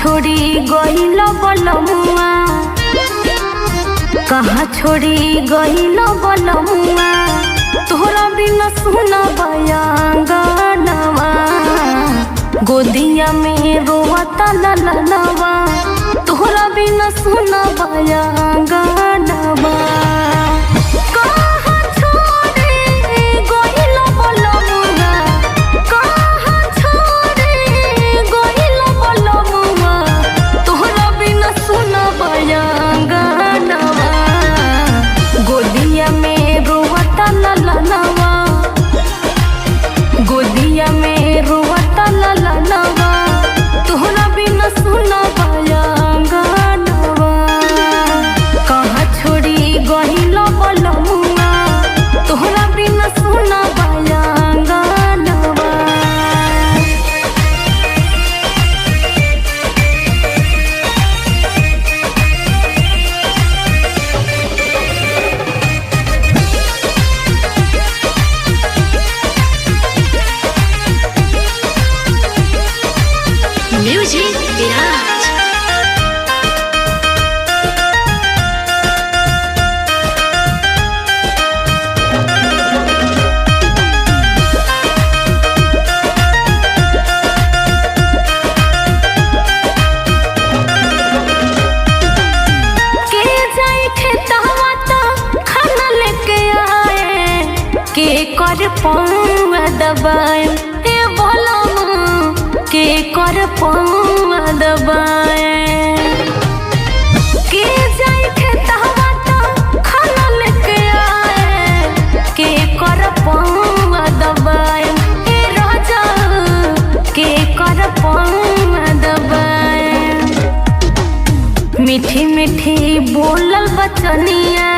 छोड़ी गइल बलमुआ, कहाँ छोड़ी गइल बलमुआ, तोहरा बिना सुना बयांगनवा, गोदिया में रोवता ललनवा, तोहरा बिना सुना बयांगनवा। गोदिया में रोवता ललनवा, तोहरा बिना सुना बयांगनवा, कहाँ छोड़ी गइल बलमुआ, तोहरा बिना सुना बयांगनवा। म्यूजिक विराज। के जाई खेतवा त खाना लेके आए, के कर पौवा दबाए, ए बलमुआ के कर पौवा दबाए। के जाई खेतवा त खाना लेके आए, के कर पौवा दबाए, ए राजा के कर पौवा दबाए। मीठी मीठी बोलल बचनिया,